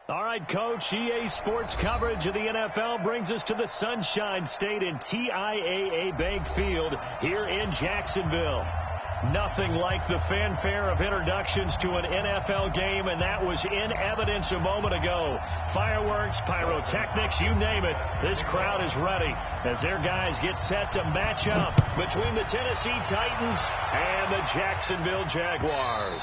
All right, Coach, EA Sports coverage of the NFL brings us to the Sunshine State in TIAA Bank Field here in Jacksonville. Nothing like the fanfare of introductions to an NFL game, and that was in evidence a moment ago. Fireworks, pyrotechnics, you name it. This crowd is ready as their guys get set to match up between the Tennessee Titans and the Jacksonville Jaguars.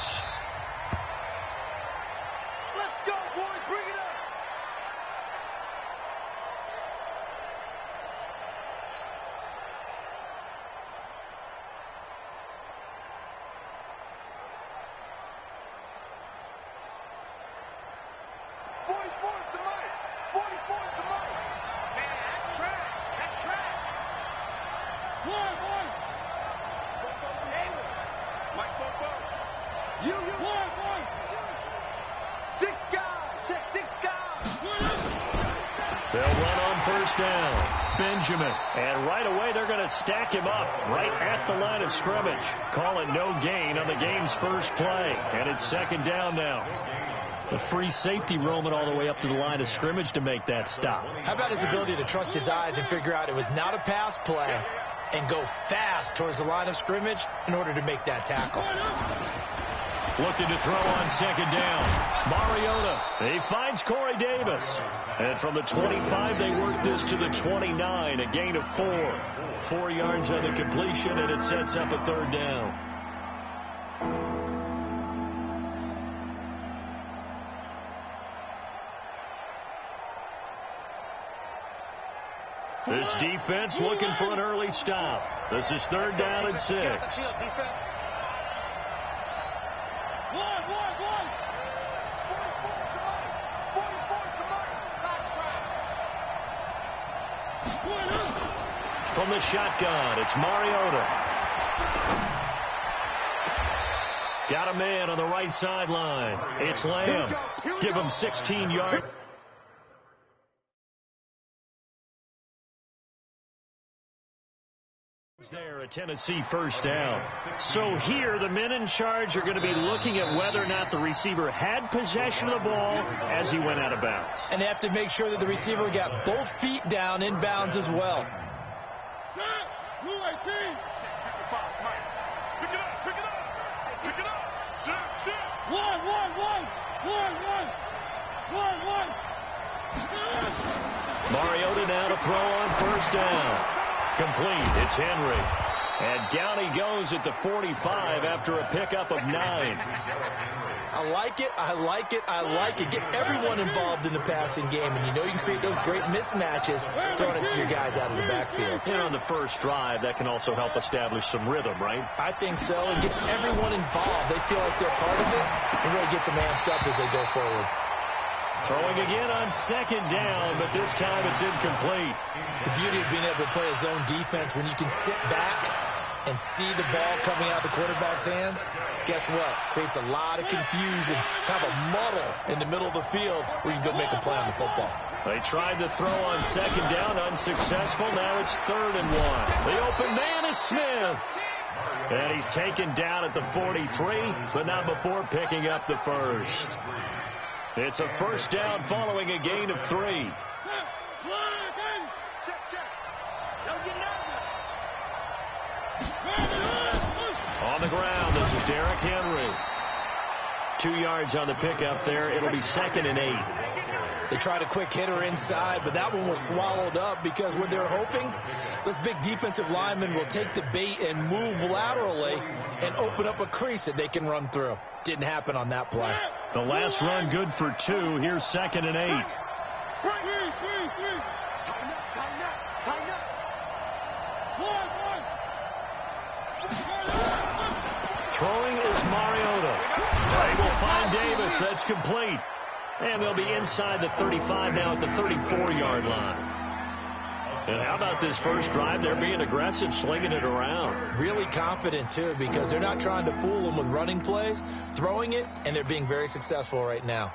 They'll run on first down. Benjamin. And right away they're going to stack him up right at the line of scrimmage. Call it no gain on the game's first play. And it's second down now. The free safety roaming all the way up to the line of scrimmage to make that stop. How about his ability to trust his eyes and figure out it was not a pass play and go fast towards the line of scrimmage in order to make that tackle. Looking to throw on second down. Mariota. He finds Corey Davis. And from the 25, they work this to the 29. A gain of 4. 4 yards on the completion, and it sets up a third down. This defense looking for an early stop. This is third down and 6. From the shotgun, it's Mariota. Got a man on the right sideline. It's Lamb. Give him 16 yards. There, a Tennessee first down. So here, the men in charge are going to be looking at whether or not the receiver had possession of the ball as he went out of bounds. And they have to make sure that the receiver got both feet down in bounds as well. Mariota now to throw on first down. Complete. It's Henry. And down he goes at the 45 after a pickup of 9. I like it. I like it. I like it. Get everyone involved in the passing game. And you know you can create those great mismatches throwing it to your guys out of the backfield. And on the first drive, that can also help establish some rhythm, right? I think so. It gets everyone involved. They feel like they're part of it. It really gets them amped up as they go forward. Throwing again on second down, but this time it's incomplete. The beauty of being able to play a zone defense when you can sit back and see the ball coming out of the quarterback's hands, guess what? Creates a lot of confusion, kind of a muddle in the middle of the field where you can go make a play on the football. They tried to throw on second down, unsuccessful. Now it's 3rd and 1. The open man is Smith. And he's taken down at the 43, but not before picking up the first. It's a first down following a gain of 3. On the ground, this is Derrick Henry. 2 yards on the pickup there. It'll be 2nd and 8. They tried a quick hitter inside, but that one was swallowed up because what they're hoping, this big defensive lineman will take the bait and move laterally and open up a crease that they can run through. Didn't happen on that play. The last run good for 2. Here's 2nd and 8. Throwing is Mariota. They will find Davis. That's complete. And they'll be inside the 35 now at the 34-yard line. And how about this first drive? They're being aggressive, slinging it around. Really confident, too, because they're not trying to fool them with running plays, throwing it, and they're being very successful right now.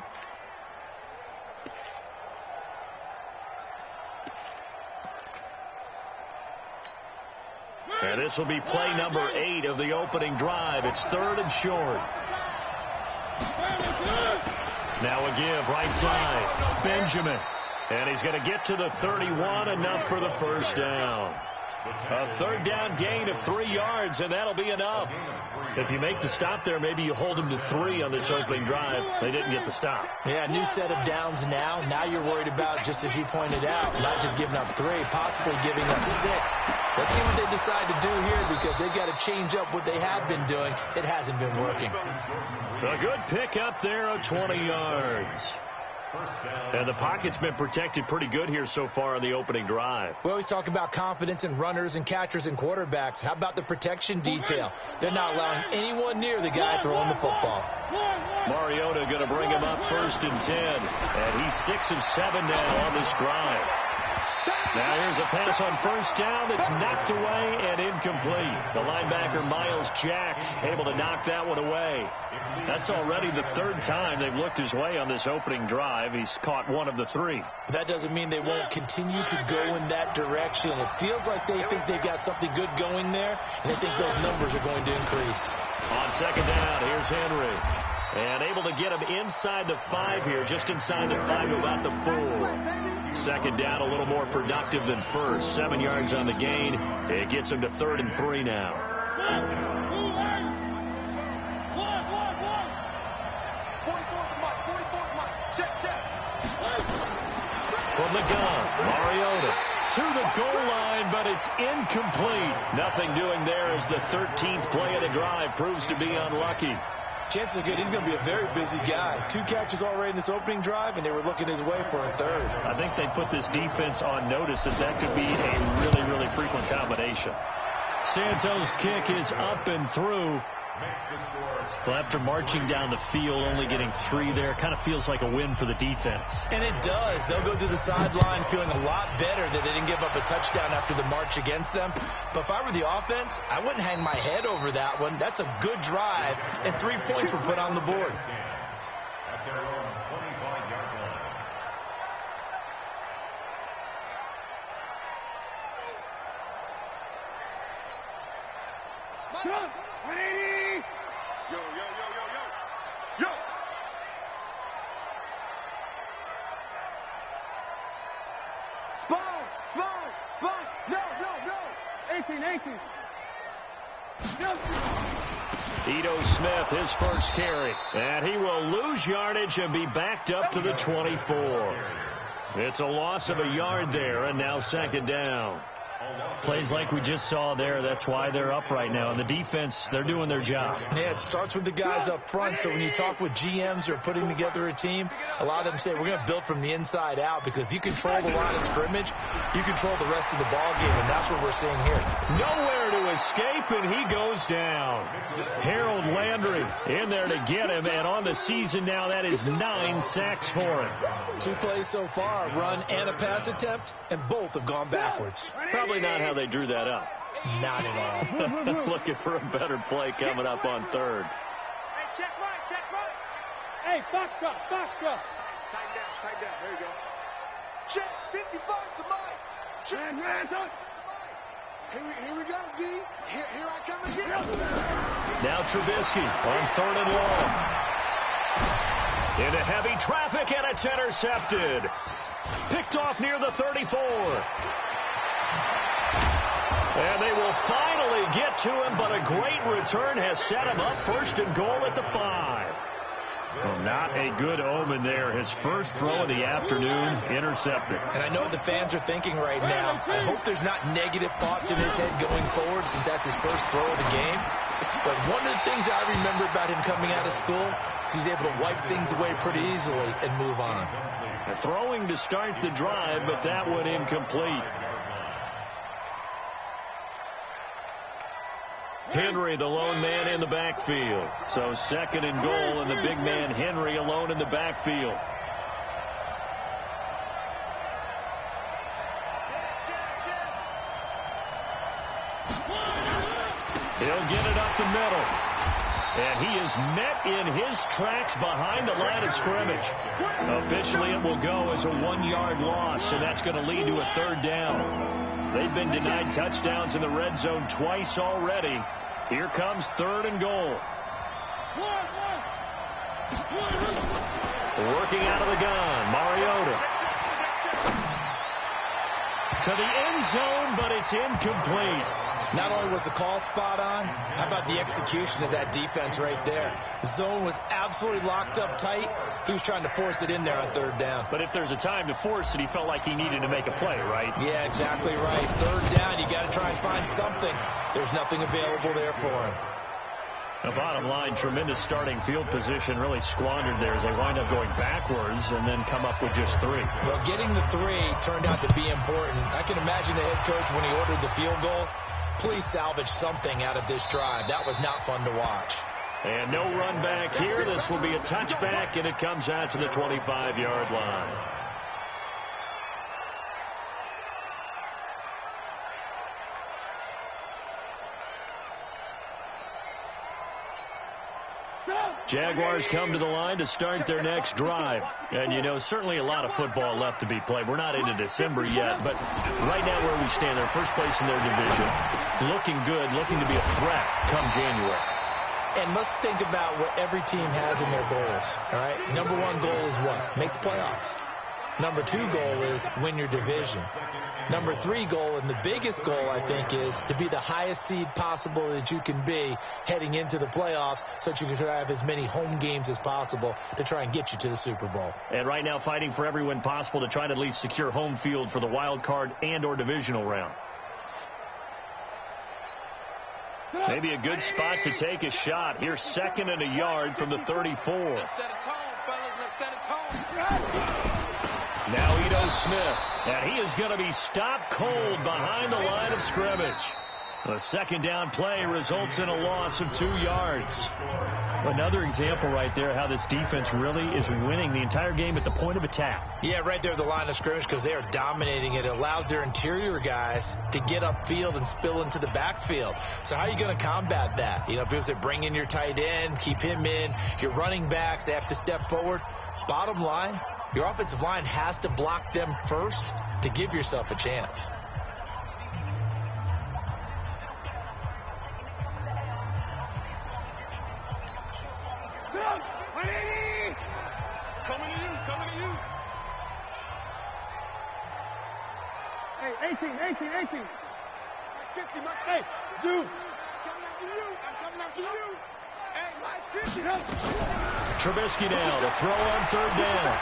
And this will be play number 8 of the opening drive. It's 3rd and short. Now a give, right side. Benjamin. And he's going to get to the 31, enough for the first down. A third down gain of 3 yards, and that'll be enough. If you make the stop there, maybe you hold them to 3 on this opening drive. They didn't get the stop. Yeah, new set of downs now. Now you're worried about, just as you pointed out, not just giving up 3, possibly giving up 6. Let's see what they decide to do here, because they've got to change up what they have been doing. It hasn't been working. A good pick up there of 20 yards. And the pocket's been protected pretty good here so far on the opening drive. We always talk about confidence in runners and catchers and quarterbacks. How about the protection detail? They're not allowing anyone near the guy throwing the football. Mariota going to bring him up 1st and 10. And he's 6 of 7 now on this drive. Now here's a pass on 1st down that's knocked away and incomplete. The linebacker, Miles Jack, able to knock that one away. That's already the 3rd time they've looked his way on this opening drive. He's caught 1 of the 3. That doesn't mean they won't continue to go in that direction. It feels like they think they've got something good going there, and they think those numbers are going to increase. On 2nd down, here's Henry. And able to get him inside the 5 here, just inside the 5, about the 4. 2nd down, a little more productive than 1st. 7 yards on the gain. It gets him to 3rd and 3 now. From the gun, Mariota to the goal line, but it's incomplete. Nothing doing there as the 13th play of the drive proves to be unlucky. Chances are good he's going to be a very busy guy. 2 catches already in this opening drive, and they were looking his way for a 3rd. I think they put this defense on notice that could be a really, really frequent combination. Santos' kick is up and through. Well, after marching down the field, only getting 3 there, kind of feels like a win for the defense. And it does. They'll go to the sideline feeling a lot better that they didn't give up a touchdown after the march against them. But if I were the offense, I wouldn't hang my head over that one. That's a good drive, and 3 points were put on the board. Ito Smith, his first carry. And he will lose yardage and be backed up to the 24. It's a loss of a yard there, and now 2nd down. Plays like we just saw there. That's why they're up right now. And the defense, they're doing their job. Yeah, it starts with the guys up front. So when you talk with GMs who are putting together a team, a lot of them say we're going to build from the inside out, because if you control the line of scrimmage, you control the rest of the ball game, and that's what we're seeing here. Nowhere to escape, and he goes down. Harold Landry in there to get him, and on the season now, that is 9 sacks for him. 2 plays so far, a run and a pass attempt, and both have gone backwards. Probably not how they drew that up. Not at all. Looking for a better play coming up on 3rd. Hey, check right. Hey, foxtrot. Tighten down. There you go. Check, 55 to Mike. Check. Here we go, D. Here I come again. Now Trubisky on 3rd and long. Into heavy traffic, and it's intercepted. Picked off near the 34. And they will finally get to him, but a great return has set him up 1st and goal at the 5. Well, not a good omen there. His first throw of the afternoon, intercepted. And I know what the fans are thinking right now. I hope there's not negative thoughts in his head going forward, since that's his first throw of the game. But one of the things I remember about him coming out of school is he's able to wipe things away pretty easily and move on. Throwing to start the drive, but that one incomplete. Henry, the lone man in the backfield. So 2nd and goal, and the big man Henry alone in the backfield. He'll get it up the middle. And he is met in his tracks behind the line of scrimmage. Officially, it will go as a 1-yard loss, and that's going to lead to a 3rd down. They've been denied touchdowns in the red zone twice already. Here comes 3rd and goal. Working out of the gun, Mariota. To the end zone, but it's incomplete. Not only was the call spot on, how about the execution of that defense right there? The zone was absolutely locked up tight. He was trying to force it in there on third down. But if there's a time to force it, he felt like he needed to make a play, right? Yeah, exactly right. Third down, you got to try and find something. There's nothing available there for him. The bottom line, tremendous starting field position, really squandered there as they wind up going backwards and then come up with just 3. Well, getting the 3 turned out to be important. I can imagine the head coach when he ordered the field goal. Please salvage something out of this drive. That was not fun to watch. And no run back here. This will be a touchback, and it comes out to the 25-yard line. Jaguars come to the line to start their next drive. And, you know, certainly a lot of football left to be played. We're not into December yet, but right now where we stand, they're first place in their division. Looking good, looking to be a threat come January. And let's think about what every team has in their goals, all right? Number 1 goal is what? Make the playoffs. Number 2 goal is win your division. Number 3 goal, and the biggest goal, I think, is to be the highest seed possible that you can be heading into the playoffs so that you can have as many home games as possible to try and get you to the Super Bowl. And right now fighting for every win possible to try to at least secure home field for the wild card and or divisional round. Maybe a good spot to take a shot. Here's 2nd and a yard from the 34. Let's set a tone, fellas. Let's set a tone. Now Ito Smith, and he is going to be stopped cold behind the line of scrimmage. The second down play results in a loss of 2 yards. Another example right there how this defense really is winning the entire game at the point of attack. Yeah, right there at the line of scrimmage because they are dominating it. It allows their interior guys to get upfield and spill into the backfield. So how are you going to combat that? You know, because they bring in your tight end, keep him in, your running backs, they have to step forward. Bottom line, your offensive line has to block them first to give yourself a chance. Coming to you. Hey, 18. Hey, Zoo. I'm coming after you. Hey, Mike 50. Trubisky now to throw on third down.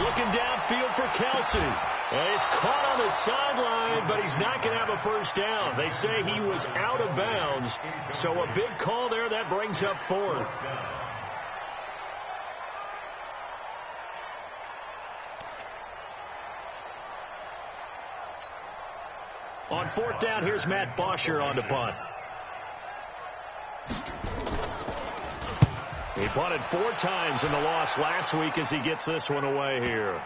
Looking downfield for Kelsey. And he's caught on the sideline, but he's not going to have a first down. They say he was out of bounds. So a big call there. That brings up 4th. On 4th down, here's Matt Bosher on the punt. He punted 4 times in the loss last week as he gets this one away here.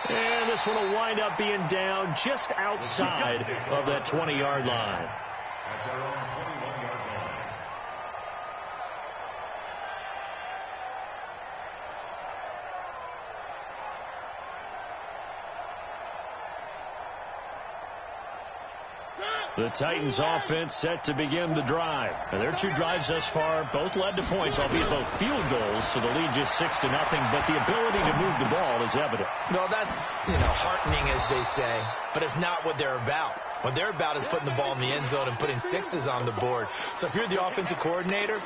And this one will wind up being down just outside of that 20-yard line. The Titans offense set to begin the drive. And their 2 drives thus far both led to points, albeit both field goals, so the lead just 6-0, but the ability to move the ball is evident. Well, that's, heartening, as they say, but it's not what they're about. What they're about is putting the ball in the end zone and putting 6s on the board. So if you're the offensive coordinator,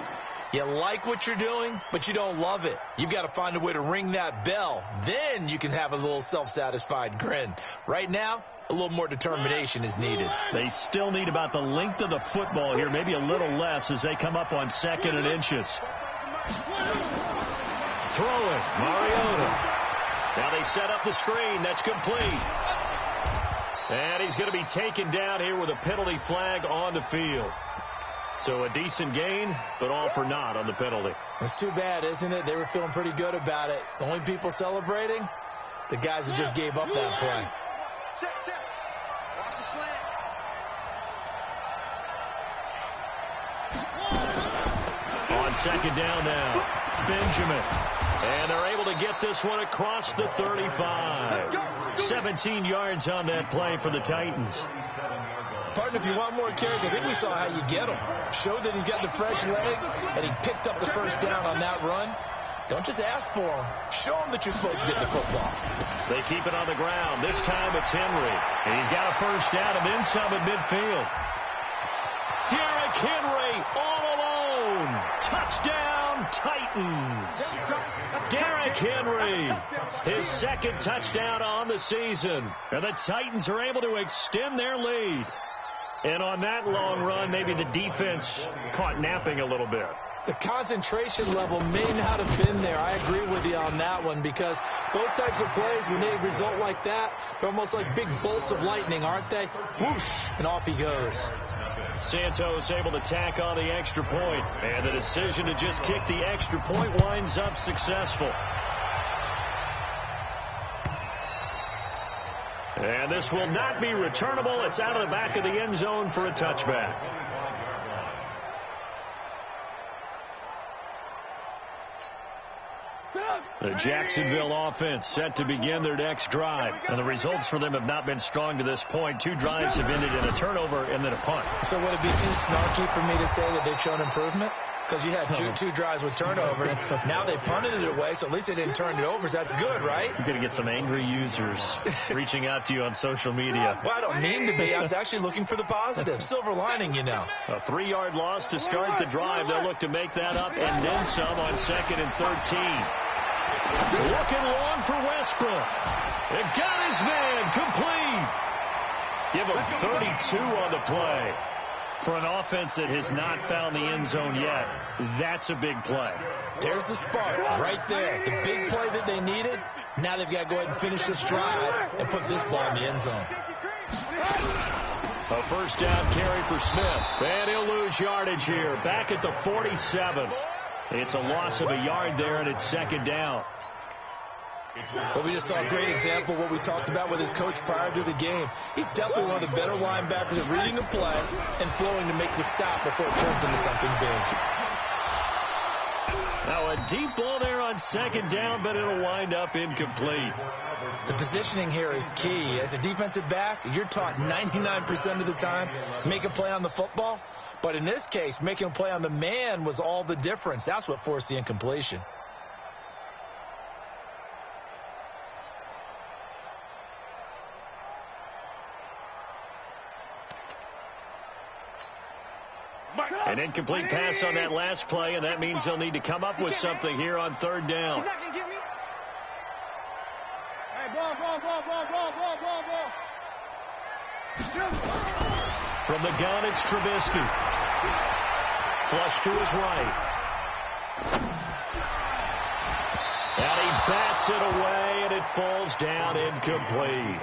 you like what you're doing, but you don't love it. You've got to find a way to ring that bell. Then you can have a little self-satisfied grin. Right now, a little more determination is needed. They still need about the length of the football here, maybe a little less as they come up on 2nd and inches. Throwing, Mariota. Now they set up the screen. That's complete. And he's going to be taken down here with a penalty flag on the field. So a decent gain, but all for naught on the penalty. It's too bad, isn't it? They were feeling pretty good about it. The only people celebrating, the guys who just gave up that play. Check. Watch the slant. On 2nd down now, Benjamin. And they're able to get this one across the 35. 17 yards on that play for the Titans. Partner, if you want more carries, I think we saw how you get him. Showed that he's got the fresh legs, and he picked up the first down on that run. Don't just ask for them. Show them that you're supposed to get the football. They keep it on the ground. This time it's Henry. And he's got a first down and then some at midfield. Derrick Henry all alone. Touchdown, Titans. Derrick Henry, his second touchdown on the season. And the Titans are able to extend their lead. And on that long run, maybe the defense caught napping a little bit. The concentration level may not have been there. I agree with you on that one, because those types of plays, when they result like that, they're almost like big bolts of lightning, aren't they? Whoosh, and off he goes. Santos able to tack on the extra point, and the decision to just kick the extra point winds up successful. And this will not be returnable. It's out of the back of the end zone for a touchback. The Jacksonville offense set to begin their next drive. And the results for them have not been strong to this point. 2 drives have ended in a turnover and then a punt. So would it be too snarky for me to say that they've shown improvement? Because you had two drives with turnovers. Now they punted it away, so at least they didn't turn it over. So that's good, right? You're going to get some angry users reaching out to you on social media. Well, I don't mean to be. I was actually looking for the positive. Silver lining, you know. A 3-yard loss to start the drive. They'll look to make that up and then some on 2nd and 13. Looking long for Westbrook. It got his man complete. Give him 32 on the play. For an offense that has not found the end zone yet, that's a big play. There's the spark right there. The big play that they needed. Now they've got to go ahead and finish this drive and put this ball in the end zone. A first down carry for Smith. And he'll lose yardage here. Back at the 47. It's a loss of a yard there, and it's 2nd down. But we just saw a great example of what we talked about with his coach prior to the game. He's definitely one of the better linebackers at reading a play and flowing to make the stop before it turns into something big. Now a deep ball there on 2nd down, but it'll wind up incomplete. The positioning here is key. As a defensive back, you're taught 99% of the time, make a play on the football. But in this case, making a play on the man was all the difference. That's what forced the incompletion. An incomplete pass on that last play, and that means they'll need to come up with something here on 3rd down. He's not going to get me. Hey, ball. From the gun, it's Trubisky. Flush to his right. And he bats it away, and it falls down incomplete.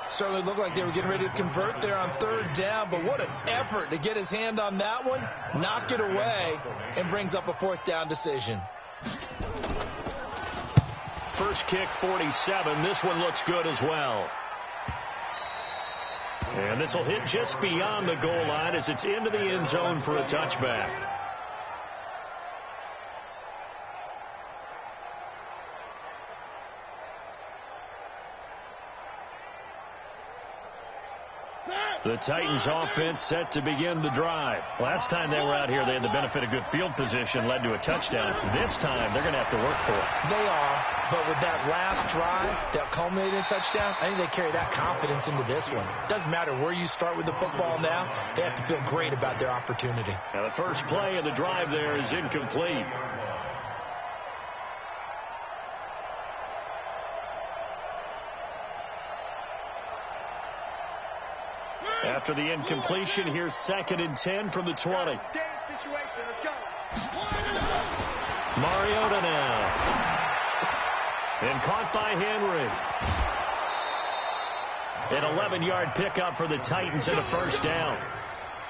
Certainly looked like they were getting ready to convert there on 3rd down, but what an effort to get his hand on that one, knock it away, and brings up a 4th down decision. First kick, 47. This one looks good as well. And this will hit just beyond the goal line as it's into the end zone for a touchback. The Titans offense set to begin the drive. Last time they were out here, they had the benefit of good field position, led to a touchdown. This time, they're going to have to work for it. They are, but with that last drive that culminated in a touchdown, I think they carry that confidence into this one. Doesn't matter where you start with the football now, they have to feel great about their opportunity. Now, the first play of the drive there is incomplete. After the incompletion, here's 2nd and 10 from the 20. Situation. Let's go. Mariota now. And caught by Henry. An 11-yard pickup for the Titans and a first down.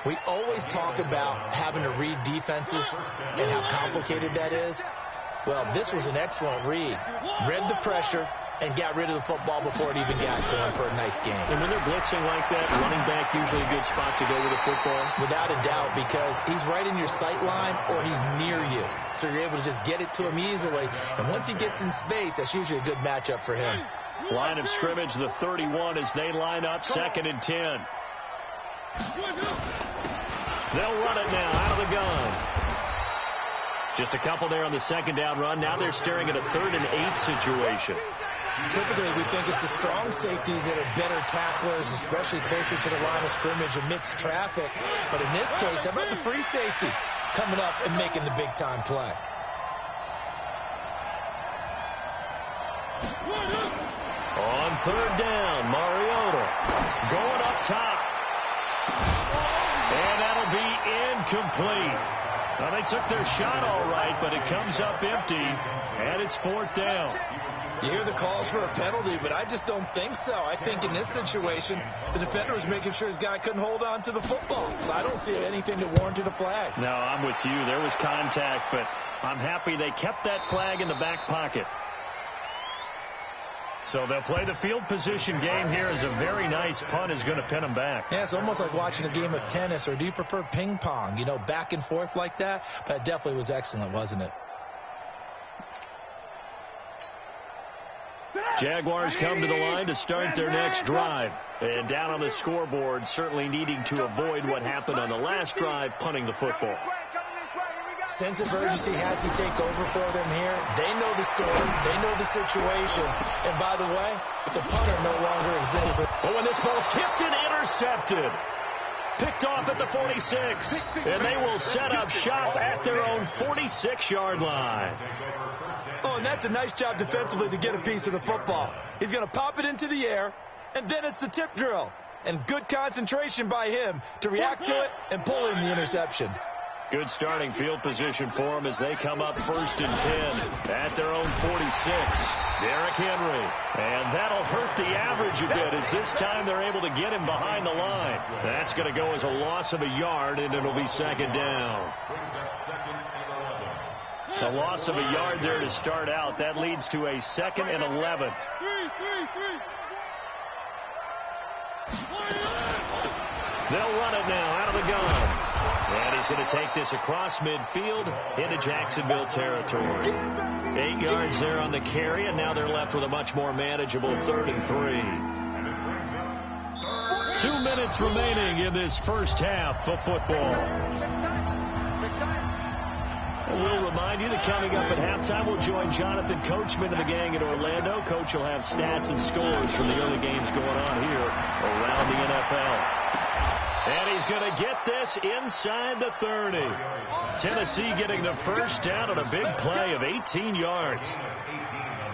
We always talk about having to read defenses and how complicated that is. Well, this was an excellent read. Read the pressure and got rid of the football before it even got to him for a nice game. And when they're blitzing like that, running back usually a good spot to go with the football? Without a doubt, because he's right in your sight line or he's near you. So you're able to just get it to him easily. And once he gets in space, that's usually a good matchup for him. Line of scrimmage, the 31 as they line up, 2nd and 10. They'll run it now out of the gun. Just a couple there on the second down run. Now they're staring at a 3rd and 8 situation. Typically, we think it's the strong safeties that are better tacklers, especially closer to the line of scrimmage amidst traffic. But in this case, how about the free safety coming up and making the big-time play? On 3rd down, Mariota going up top. And that'll be incomplete. Well, they took their shot all right, but it comes up empty, and it's 4th down. You hear the calls for a penalty, but I just don't think so. I think in this situation, the defender was making sure his guy couldn't hold on to the football. So I don't see anything that warranted a flag. No, I'm with you. There was contact, but I'm happy they kept that flag in the back pocket. So they'll play the field position game here as a very nice punt is going to pin them back. Yeah, it's almost like watching a game of tennis, or do you prefer ping pong? You know, back and forth like that? But it definitely was excellent, wasn't it? Jaguars come to the line to start their next drive. And down on the scoreboard, certainly needing to avoid what happened on the last drive, punting the football. Sense of urgency has to take over for them here. They know the score. They know the situation. And by the way, the punter no longer exists. But when this ball's tipped and intercepted, picked off at the 46. And they will set up shop at their own 46-yard line. Oh, and that's a nice job defensively to get a piece of the football. He's going to pop it into the air, and then it's the tip drill. And good concentration by him to react to it and pull in the interception. Good starting field position for them as they come up 1st and 10 at their own 46. Derrick Henry. And that'll hurt the average a bit as this time they're able to get him behind the line. That's going to go as a loss of a yard, and it'll be 2nd down. A loss of a yard there to start out. That leads to a 2nd and 11. They'll run it now out of the gun. And he's going to take this across midfield into Jacksonville territory. 8 yards there on the carry, and now they're left with a much more manageable 3rd and 3. 2 minutes remaining in this first half of football. We'll remind you that coming up at halftime, we'll join Jonathan Coachman and the gang in Orlando. Coach will have stats and scores from the early games going on here around the NFL. And he's going to get this inside the 30. Tennessee getting the first down on a big play of 18 yards.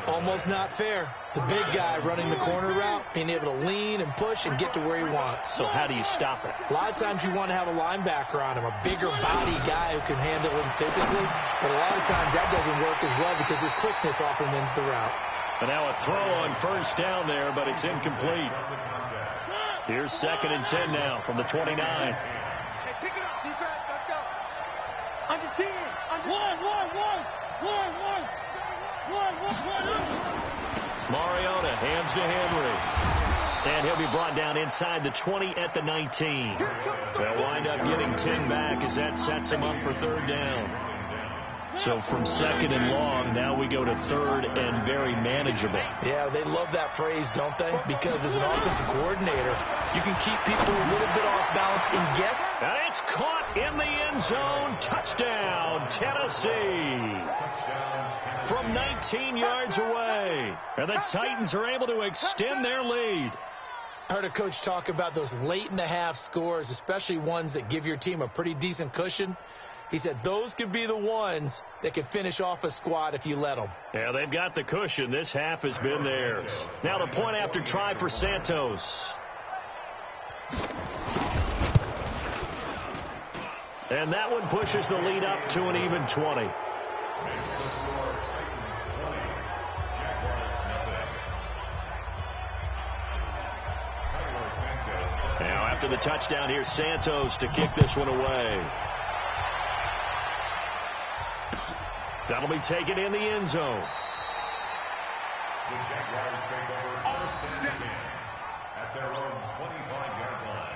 Almost not fair. The big guy running the corner route, being able to lean and push and get to where he wants. So how do you stop it? A lot of times you want to have a linebacker on him, a bigger body guy who can handle him physically. But a lot of times that doesn't work as well because his quickness often wins the route. And now a throw on first down there, but it's incomplete. Here's 2nd and 10 now from the 29. Hey, pick it up, defense. Let's go. Under 10. One. Mariota hands to Henry. And he'll be brought down inside the 20 at the 19. They'll wind up getting 10 back as that sets him up for 3rd down. So from 2nd and long, now we go to 3rd and very manageable. Yeah, they love that phrase, don't they? Because as an offensive coordinator, you can keep people a little bit off balance and guess. And it's caught in the end zone. Touchdown, Tennessee. From 19 yards away. And the Titans are able to extend their lead. I heard a coach talk about those late-in-the-half scores, especially ones that give your team a pretty decent cushion. He said those could be the ones that can finish off a squad if you let them. Yeah, they've got the cushion. This half has been theirs. Now the point after try for Santos. And that one pushes the lead up to an even 20. Now after the touchdown, here's Santos to kick this one away. That'll be taken in the end zone. The Jaguars take over first and 10 at their own 25-yard line.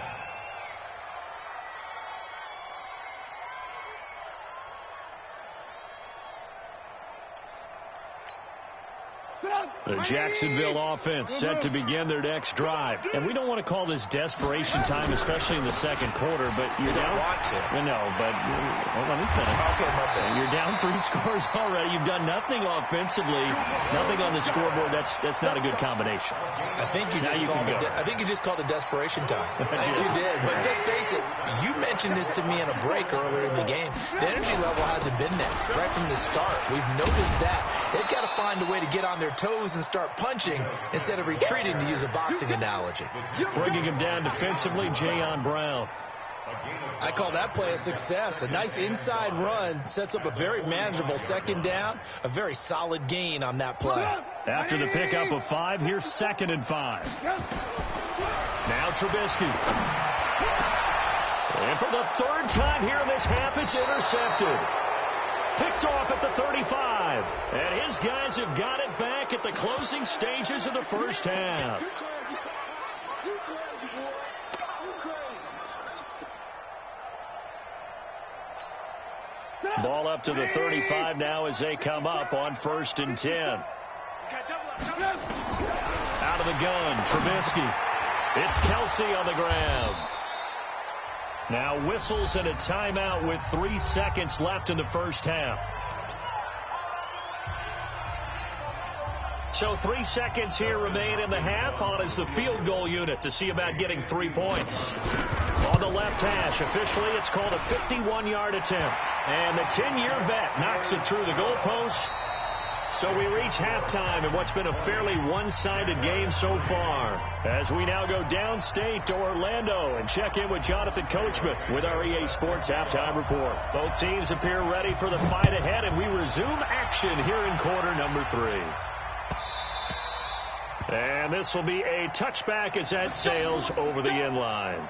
The Jacksonville offense set to begin their next drive. And we don't want to call this desperation time, especially in the second quarter, but you're down. Want to. No, but let me finish. Okay, my bad. You're down 3 scores already. You've done nothing offensively, nothing on the scoreboard. That's not a good combination. I think you just called it desperation time. You did. But just face it, you mentioned this to me in a break earlier in the game. The energy level hasn't been there right from the start. We've noticed that. They've got to find a way to get on their toes and start punching instead of retreating, to use a boxing analogy. Bringing him down defensively, Jayon Brown. I call that play a success. A nice inside run sets up a very manageable second down, a very solid gain on that play. After the pickup of 5, here's 2nd and 5. Now Trubisky. And for the 3rd time here in this half, it's intercepted. Picked off at the 35. And his guys have got it back at the closing stages of the first half. Ball up to the 35 now as they come up on 1st and 10. Out of the gun, Trubisky. It's Kelsey on the ground. Now whistles and a timeout with 3 seconds left in the first half. So 3 seconds here remain in the half. On is the field goal unit to see about getting 3 points. On the left hash, officially it's called a 51-yard attempt. And the 10-year vet knocks it through the goalpost. So we reach halftime in what's been a fairly one-sided game so far. As we now go downstate to Orlando and check in with Jonathan Coachman with our EA Sports Halftime Report. Both teams appear ready for the fight ahead, and we resume action here in quarter number 3. And this will be a touchback as that sails over the end line.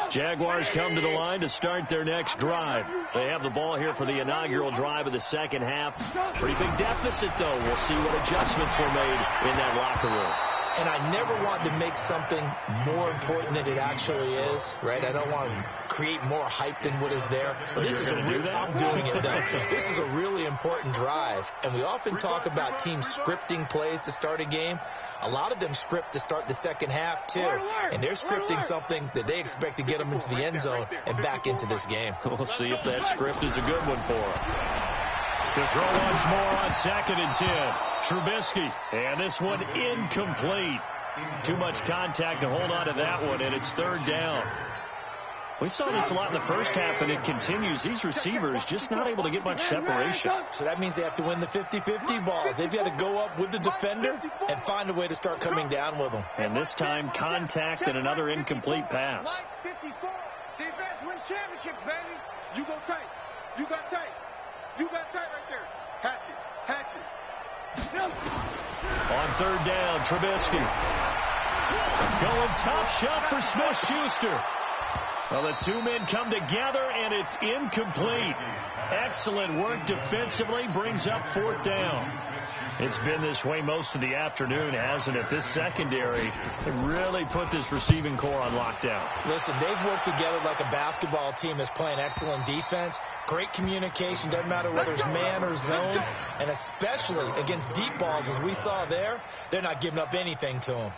Jaguars come to the line to start their next drive. They have the ball here for the inaugural drive of the second half. Pretty big deficit, though. We'll see what adjustments were made in that locker room. And I never want to make something more important than it actually is, right? I don't want to create more hype than what is there. But this is I'm doing it, though. This is a really important drive. And we often talk about teams scripting plays to start a game. A lot of them script to start the second half, too. And they're scripting something that they expect to get them into the end zone and back into this game. We'll see if that script is a good one for them. To throw once more on 2nd and 10. Trubisky. And this one incomplete. Too much contact to hold on to that one, and it's 3rd down. We saw this a lot in the first half, and it continues. These receivers just not able to get much separation. So that means they have to win the 50-50 balls. They've got to go up with the defender and find a way to start coming down with them. And this time, contact and another incomplete pass. 54. Defense wins championships, baby. You go tight. You got tight. You got tight right there. Hatch it. Hatch it. On 3rd down, Trubisky. Going tough shot for Smith-Schuster. Well, the 2 men come together, and it's incomplete. Excellent work defensively, brings up 4th down. It's been this way most of the afternoon, hasn't it? This secondary really put this receiving core on lockdown. Listen, they've worked together like a basketball team that's playing excellent defense. Great communication, doesn't matter whether it's man or zone. And especially against deep balls, as we saw there, they're not giving up anything to them.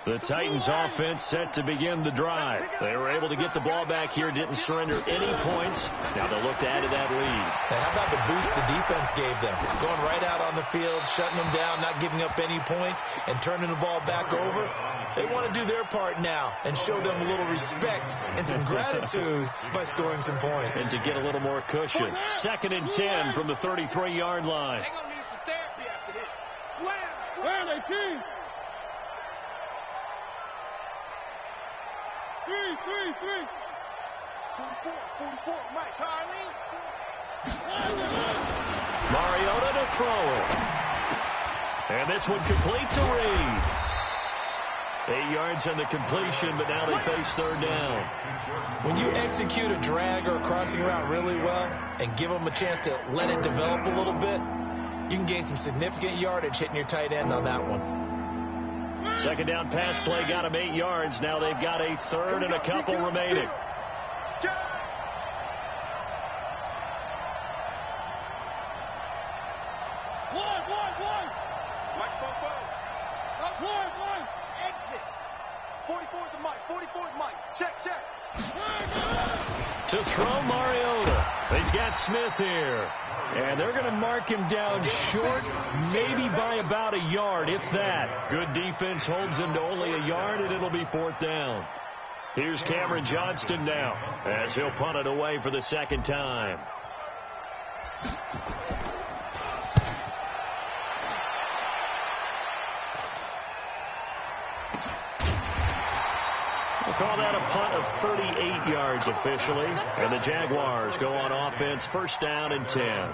The Titans offense set to begin the drive. They were able to get the ball back here, didn't surrender any points. Now they'll look to add to that lead. And how about the boost the defense gave them? Going right out on the field, shutting them down, not giving up any points, and turning the ball back over. They want to do their part now and show them a little respect and some gratitude by scoring some points. And to get a little more cushion. 2nd and 10 from the 33-yard line. They're going to need some therapy after this. Slam. Where are they, team? 44, Mike Charlie. Mariota to throw it. And this one complete to Reed. 8 yards on the completion, but now they face 3rd down. When you execute a drag or a crossing route really well and give them a chance to let it develop a little bit, you can gain some significant yardage hitting your tight end on that one. Second down pass play got him 8 yards. Now they've got a third and a couple remaining. Exit. 44 to Mike. 44 to Mike. Check. To throw Mariota. He's got Smith here. And they're going to mark him down short, maybe by about a yard, if that. Good defense holds him to only a yard, and it'll be 4th down. Here's Cameron Johnston now, as he'll punt it away for the second time. We'll call that a punt of 38 yards officially. And the Jaguars go on offense, first down and 10.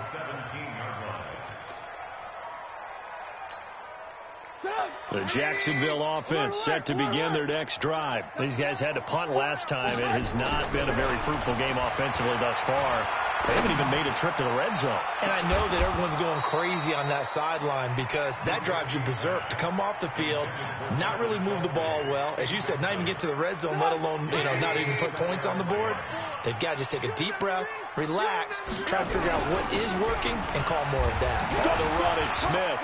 The Jacksonville offense set to begin their next drive. These guys had to punt last time. It has not been a very fruitful game offensively thus far. They haven't even made a trip to the red zone. And I know that everyone's going crazy on that sideline because that drives you berserk to come off the field, not really move the ball well. As you said, not even get to the red zone, let alone, not even put points on the board. They've got to just take a deep breath, relax, try to figure out what is working, and call more of that. On the run, it's Smith.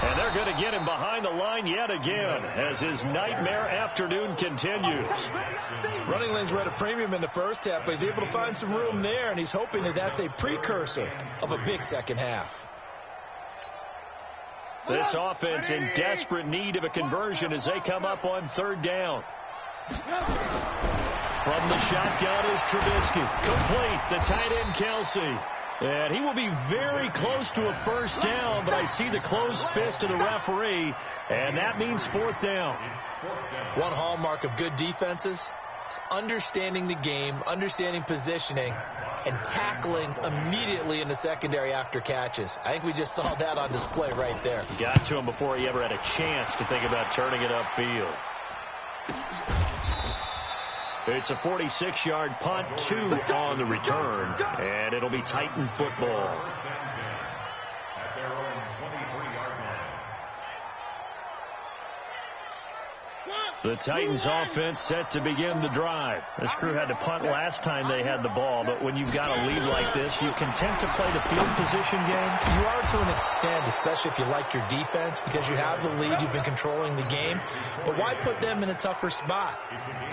And they're going to get him behind the line yet again as his nightmare afternoon continues. Running lanes were at a premium in the first half, but he's able to find some room there, and he's hoping that that's a precursor of a big second half. This offense in desperate need of a conversion as they come up on 3rd down. From the shotgun is Trubisky. Complete. The tight end, Kelsey. And he will be very close to a first down, but I see the closed fist of the referee, and that means 4th down. One hallmark of good defenses is understanding the game, understanding positioning, and tackling immediately in the secondary after catches. I think we just saw that on display right there. He got to him before he ever had a chance to think about turning it upfield. It's a 46-yard punt, 2 on the return, and it'll be Titan football. At their own 23-yard line. The Titans offense set to begin the drive. This crew had to punt last time they had the ball, but when you've got a lead like this, you content to play the field position game? You are to an extent, especially if you like your defense, because you have the lead, you've been controlling the game. But why put them in a tougher spot?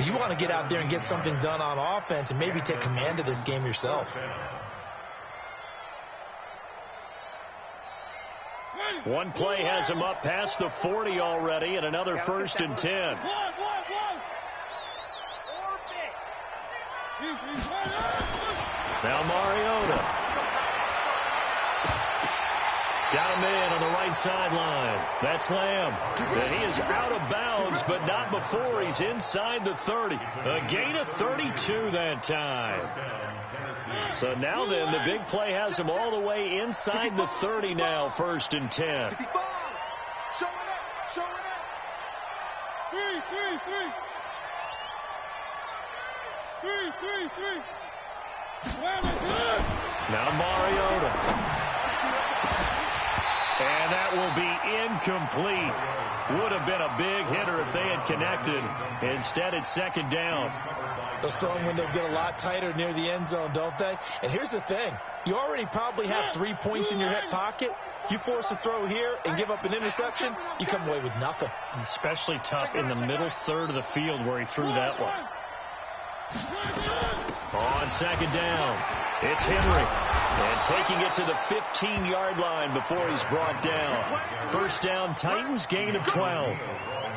You want to get out there and get something done on offense and maybe take command of this game yourself. One play has him up past the 40 already, and another 1st and 10. Now Mariota. Got a man on the right sideline. That's Lamb. And he is out of bounds, but not before he's inside the 30. A gain of 32 that time. So now then, the big play has him all the way inside the 30 now, 1st and 10. Showing up. 3. Now Mariota. And that will be incomplete. Would have been a big hitter if they had connected. Instead, it's 2nd down. Those throwing windows get a lot tighter near the end zone, don't they? And here's the thing. You already probably have 3 points in your hip pocket. You force a throw here and give up an interception, you come away with nothing. Especially tough in the middle third of the field where he threw that one. On 2nd down, it's Henry. And taking it to the 15-yard line before he's brought down. 1st down, Titans, gain of 12.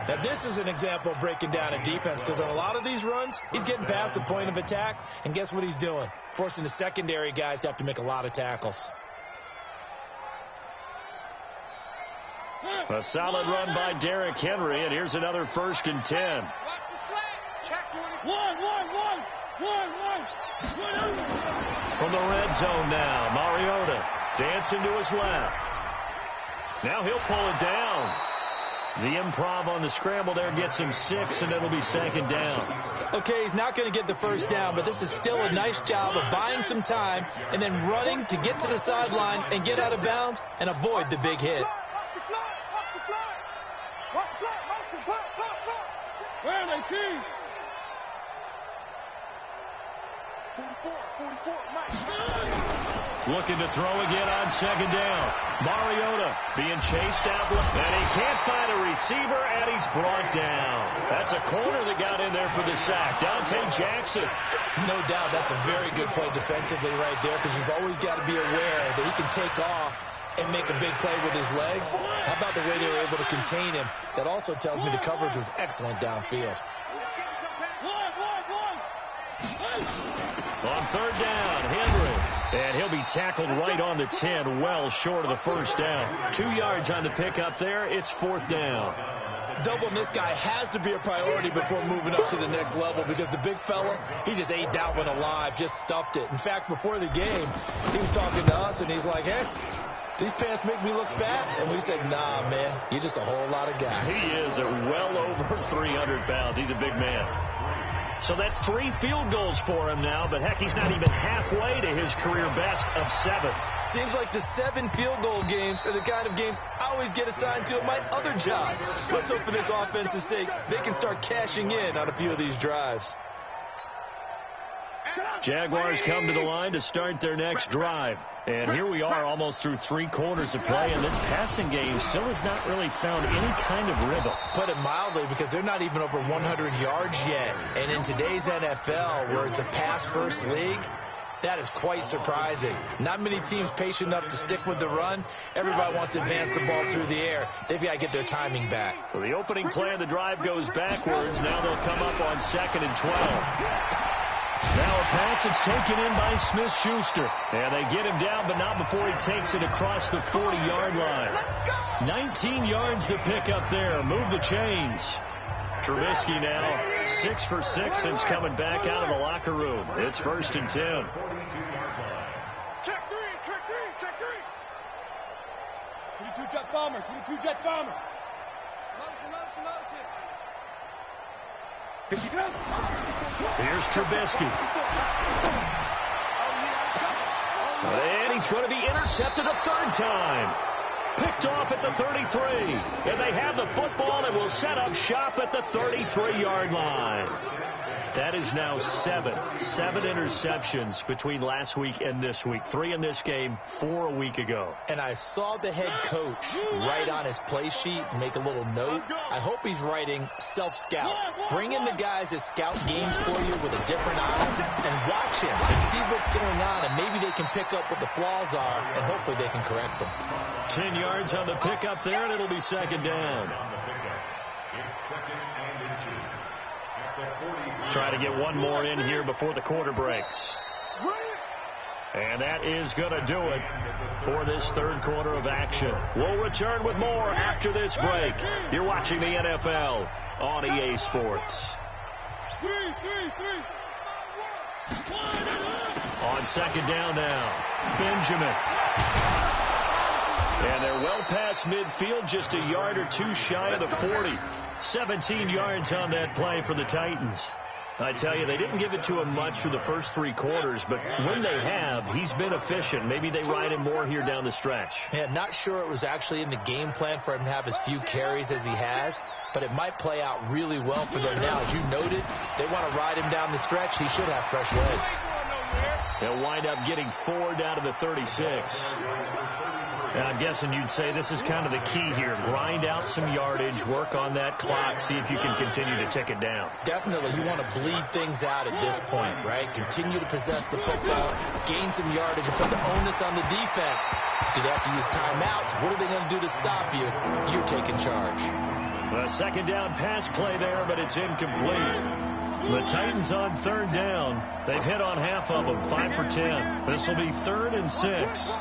Now, this is an example of breaking down a defense because on a lot of these runs, he's getting past the point of attack, and guess what he's doing? Forcing the secondary guys to have to make a lot of tackles. A solid run by Derrick Henry, and here's another 1st and 10. From the red zone now, Mariota dancing to his left. Now he'll pull it down. The improv on the scramble there gets him 6, and it'll be second down. Okay, he's not going to get the first down, but this is still a nice job of buying some time and then running to get to the sideline and get out of bounds and avoid the big hit. Where are they, team? 44, Mike. Looking to throw again on second down. Mariota being chased out, and he can't find a receiver, and he's brought down. That's a corner that got in there for the sack. Dante Jackson. No doubt that's a very good play defensively right there, because you've always got to be aware that he can take off and make a big play with his legs. How about the way they were able to contain him? That also tells me the coverage was excellent downfield. On third down, Henry. And he'll be tackled right on the 10, well short of the first down. 2 yards on the pickup there. It's fourth down. Doubling this guy has to be a priority before moving up to the next level, because the big fella, he just ate that one alive, just stuffed it. In fact, before the game, he was talking to us, and he's like, hey, these pants make me look fat. And we said, nah, man, you're just a whole lot of guy. He is at well over 300 pounds. He's a big man. So that's 3 field goals for him now, but heck, he's not even halfway to his career best of 7. Seems like the 7 field goal games are the kind of games I always get assigned to at my other job. Let's hope for this offense's sake they can start cashing in on a few of these drives. Jaguars come to the line to start their next drive. And here we are almost through 3 quarters of play, and this passing game still has not really found any kind of rhythm. Put it mildly, because they're not even over 100 yards yet. And in today's NFL, where it's a pass-first league, that is quite surprising. Not many teams patient enough to stick with the run. Everybody wants to advance the ball through the air. They've got to get their timing back. So the opening play of the drive goes backwards. Now they'll come up on 2nd and 12. Now a pass that's taken in by Smith-Schuster. And they get him down, but not before he takes it across the 40-yard line. 19 yards to pick up there. Move the chains. Trubisky now 6 for 6 since coming back out of the locker room. It's 1st and 10. Check three. 22 jet bomber. Here's Trubisky. And he's going to be intercepted a 3rd time. Picked off at the 33. And they have the football and will set up shop at the 33-yard line. That is now 7 interceptions between last week and this week. 3 in this game, 4 a week ago. And I saw the head coach write on his play sheet and make a little note. I hope he's writing self-scout. Bring in the guys that scout games for you with a different eye and watch him and see what's going on, and maybe they can pick up what the flaws are, and hopefully they can correct them. 10 yards on the pickup there, and it'll be 2nd down. It's 2nd and inches. Try to get one more in here before the quarter breaks. And that is going to do it for this 3rd quarter of action. We'll return with more after this break. You're watching the NFL on EA Sports. On 2nd down now, Benjamin. And they're well past midfield, just a yard or 2 shy of the 40. 17 yards on that play for the Titans. I tell you, they didn't give it to him much for the first 3 quarters, but when they have, he's been efficient. Maybe they ride him more here down the stretch. Yeah, not sure it was actually in the game plan for him to have as few carries as he has, but it might play out really well for them now. As you noted, they want to ride him down the stretch. He should have fresh legs. They'll wind up getting 4 down to the 36. And I'm guessing you'd say this is kind of the key here. Grind out some yardage, work on that clock, see if you can continue to tick it down. Definitely. You want to bleed things out at this point, right? Continue to possess the football, gain some yardage, and put the onus on the defense. Do they have to use timeouts? What are they going to do to stop you? You're taking charge. A 2nd down pass play there, but it's incomplete. The Titans on 3rd down. They've hit on half of them, 5 for 10. This will be 3rd and 6.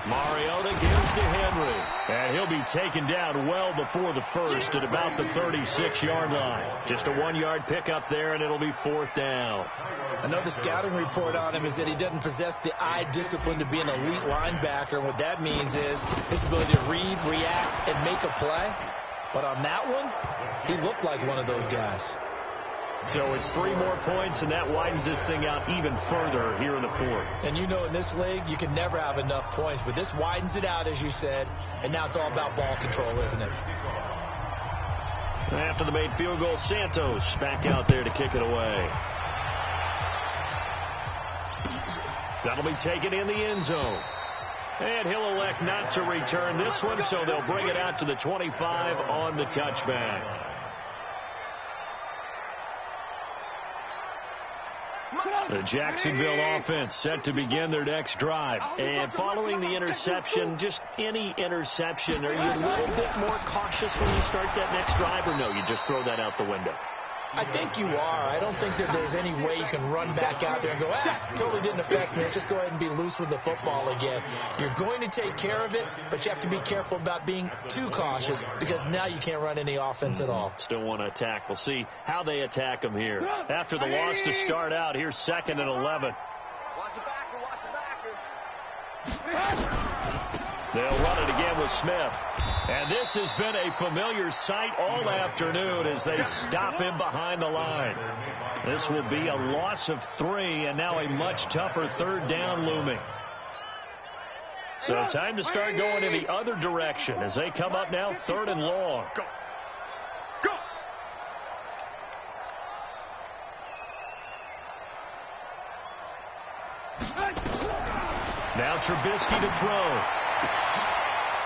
Mariota gives to Henry. And he'll be taken down well before the first at about the 36-yard line. Just a 1-yard pickup there, and it'll be 4th down. I know the scouting report on him is that he doesn't possess the eye discipline to be an elite linebacker. And what that means is his ability to read, react, and make a play. But on that one, he looked like one of those guys. So it's 3 more points, and that widens this thing out even further here in the 4th. And you know in this league, you can never have enough points. But this widens it out, as you said. And now it's all about ball control, isn't it? After the made field goal, Santos back out there to kick it away. That'll be taken in the end zone. And he'll elect not to return this one, so they'll bring it out to the 25 on the touchback. The Jacksonville offense set to begin their next drive. And following the interception, just any interception, are you a little bit more cautious when you start that next drive, or no, you just throw that out the window? I think you are. I don't think that there's any way you can run back out there and go, totally didn't affect me. Let's just go ahead and be loose with the football again. You're going to take care of it, but you have to be careful about being too cautious because now you can't run any offense at all. Still want to attack. We'll see how they attack them here. After the loss to start out, here's 2nd and 11. Watch the backer, watch the backer. They'll run it again with Smith. And this has been a familiar sight all afternoon as they stop him behind the line. This will be a loss of 3 and now a much tougher 3rd down looming. So time to start going in the other direction as they come up now 3rd and long. Go. Go. Now Trubisky to throw.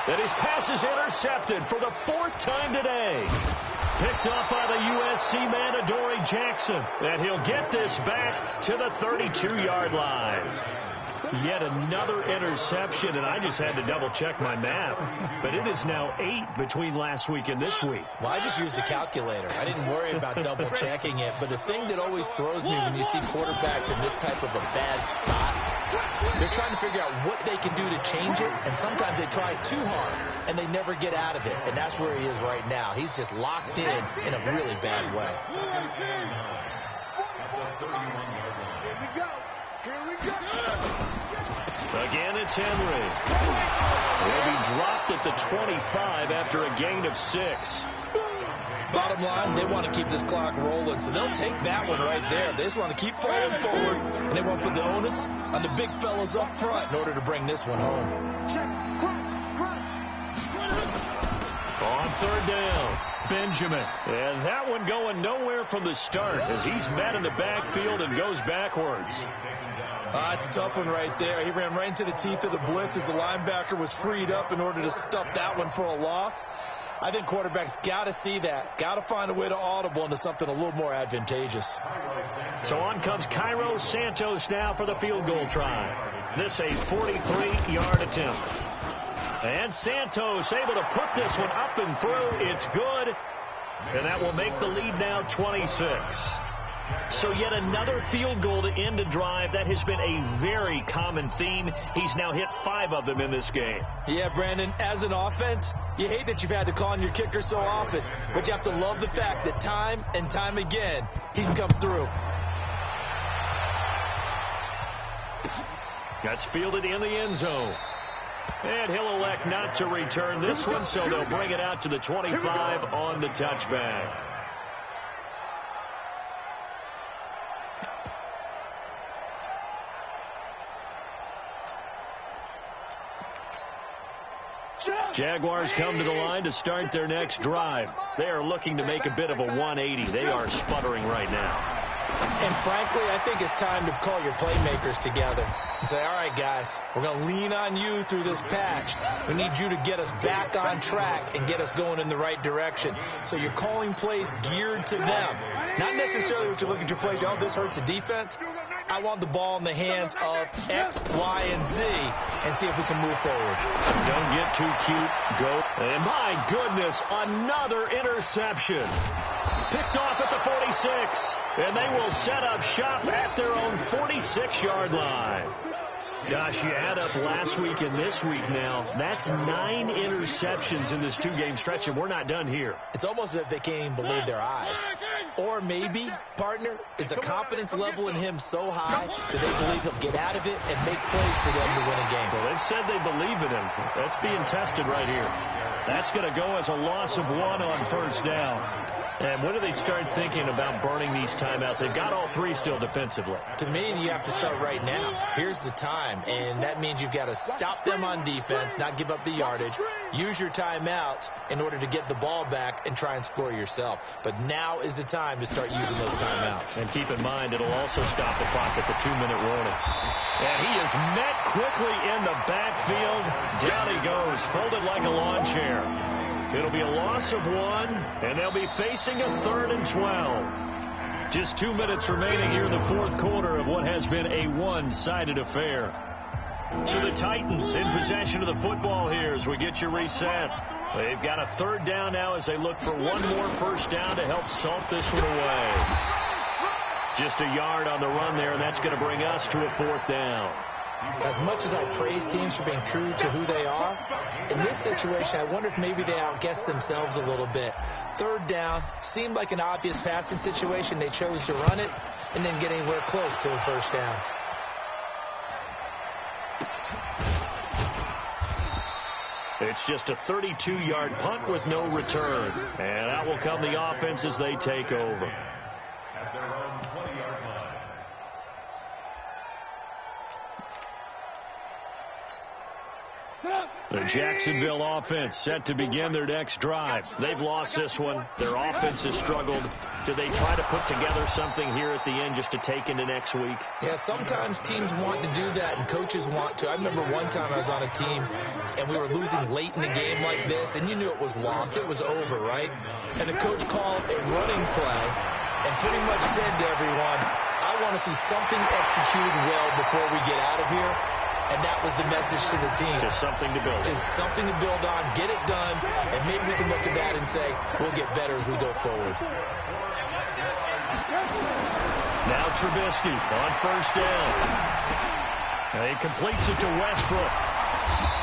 And his pass is intercepted for the 4th time today. Picked up by the USC man, Adoree Jackson. And he'll get this back to the 32-yard line. Yet another interception, and I just had to double-check my math. But it is now 8 between last week and this week. Well, I just used the calculator. I didn't worry about double-checking it. But the thing that always throws me when you see quarterbacks in this type of a bad spot, they're trying to figure out what they can do to change it, and sometimes they try too hard, and they never get out of it. And that's where he is right now. He's just locked in a really bad way. Here we go. Here we go. Again, it's Henry. He'll be dropped at the 25 after a gain of 6. Bottom line, they want to keep this clock rolling, so they'll take that one right there. They just want to keep falling forward, and they want to put the onus on the big fellas up front in order to bring this one home. On 3rd down, Benjamin. And that one going nowhere from the start as he's met in the backfield and goes backwards. It's a tough one right there. He ran right into the teeth of the blitz as the linebacker was freed up in order to stuff that one for a loss. I think quarterbacks got to see that. Got to find a way to audible into something a little more advantageous. So on comes Cairo Santos now for the field goal try. This a 43-yard attempt. And Santos able to put this one up and through. It's good. And that will make the lead now 26. So yet another field goal to end a drive. That has been a very common theme. He's now hit 5 of them in this game. Yeah, Brandon, as an offense, you hate that you've had to call on your kicker so often, but you have to love the fact that time and time again, he's come through. That's fielded in the end zone. And he'll elect not to return this one, so they'll bring it out to the 25 on the touchback. Jaguars come to the line to start their next drive. They are looking to make a bit of a 180. They are sputtering right now. And frankly, I think it's time to call your playmakers together and say, all right, guys, we're going to lean on you through this patch. We need you to get us back on track and get us going in the right direction. So you're calling plays geared to them. Not necessarily what you look at your plays, oh, this hurts the defense. I want the ball in the hands of X, Y, and Z and see if we can move forward. So don't get too cute. Go. And my goodness, another interception. Picked off at the 46. And they will set up shop at their own 46-yard line. Gosh, you add up last week and this week now. That's 9 interceptions in this 2-game stretch, and we're not done here. It's almost as if they can't even believe their eyes. Or maybe, partner, is the confidence level in him so high that they believe he'll get out of it and make plays for them to win a game. Well, they've said they believe in him. That's being tested right here. That's going to go as a loss of 1 on first down. And when do they start thinking about burning these timeouts? They've got all 3 still defensively. To me, you have to start right now. Here's the time, and that means you've got to stop them on defense, not give up the yardage, use your timeouts in order to get the ball back and try and score yourself. But now is the time to start using those timeouts. And keep in mind, it'll also stop the clock at the 2-minute warning. And he is met quickly in the backfield. Down he goes, folded like a lawn chair. It'll be a loss of 1, and they'll be facing a 3rd and 12. Just 2 minutes remaining here in the 4th quarter of what has been a one-sided affair. So the Titans in possession of the football here as we get you reset. They've got a 3rd down now as they look for 1 more first down to help salt this one away. Just a yard on the run there, and that's going to bring us to a 4th down. As much as I praise teams for being true to who they are, in this situation, I wonder if maybe they outguessed themselves a little bit. 3rd down seemed like an obvious passing situation. They chose to run it and then get anywhere close to a first down. It's just a 32-yard punt with no return. And out will come the offense as they take over. At their own 20-yard line. The Jacksonville offense set to begin their next drive. They've lost this one. Their offense has struggled. Do they try to put together something here at the end just to take into next week? Yeah, sometimes teams want to do that and coaches want to. I remember one time I was on a team and we were losing late in the game like this, and you knew it was lost. It was over, right? And the coach called a running play and pretty much said to everyone, I want to see something executed well before we get out of here. And that was the message to the team. Just something to build. Just something to build on, get it done, and maybe we can look at that and say, we'll get better as we go forward. Now Trubisky on first down. He completes it to Westbrook.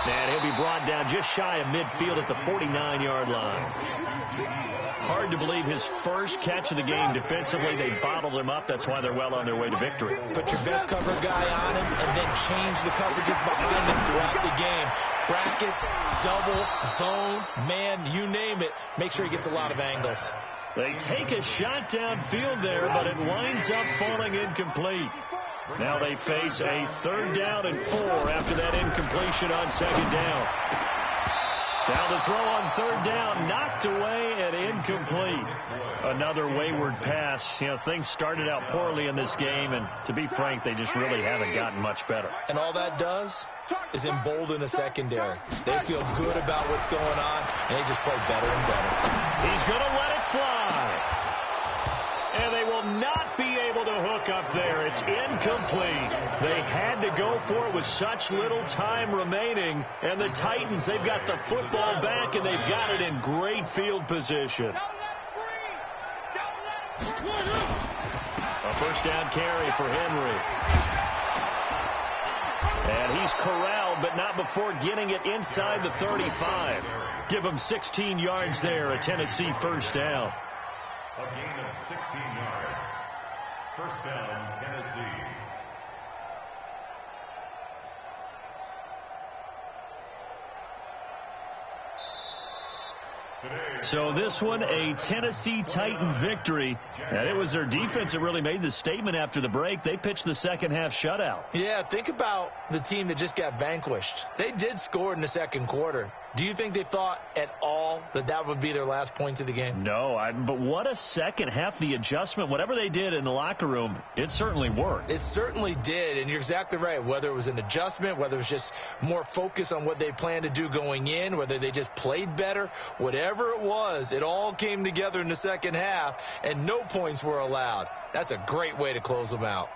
And he'll be brought down just shy of midfield at the 49-yard line. Hard to believe his first catch of the game defensively. They bottled him up. That's why they're well on their way to victory. Put your best cover guy on him and then change the coverages behind him throughout the game. Brackets, double, zone, man, you name it. Make sure he gets a lot of angles. They take a shot downfield there, but it winds up falling incomplete. Now they face a 3rd down and 4 after that incompletion on 2nd down. Now the throw on 3rd down, knocked away and incomplete. Another wayward pass. You know, things started out poorly in this game, and to be frank, they just really haven't gotten much better. And all that does is embolden a secondary. They feel good about what's going on, and they just play better and better. He's going to let it fly. And they will not be able to hook up there. It's incomplete. They had to go for it with such little time remaining. And the Titans, they've got the football back, and they've got it in great field position. A first down carry for Henry. And he's corralled, but not before getting it inside the 35. Give him 16 yards there, a Tennessee first down. A gain of 16 yards. First down, Tennessee. So this one, a Tennessee Titan victory. And it was their defense that really made the statement after the break. They pitched the second half shutout. Yeah, think about the team that just got vanquished. They did score in the 2nd quarter. Do you think they thought at all that that would be their last points of the game? No, but what a second half. The adjustment, whatever they did in the locker room, it certainly worked. It certainly did, and you're exactly right. Whether it was an adjustment, whether it was just more focus on what they planned to do going in, whether they just played better, whatever it was, it all came together in the second half, and no points were allowed. That's a great way to close them out.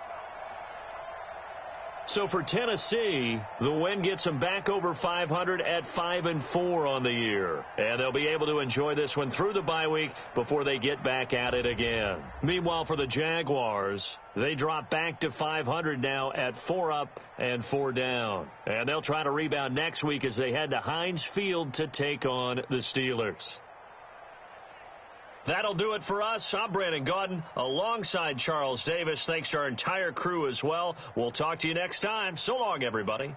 So for Tennessee, the win gets them back over 500 at 5-4 on the year. And they'll be able to enjoy this one through the bye week before they get back at it again. Meanwhile, for the Jaguars, they drop back to 500 now at 4 up and 4 down. And they'll try to rebound next week as they head to Heinz Field to take on the Steelers. That'll do it for us. I'm Brandon Gaudin alongside Charles Davis. Thanks to our entire crew as well. We'll talk to you next time. So long, everybody.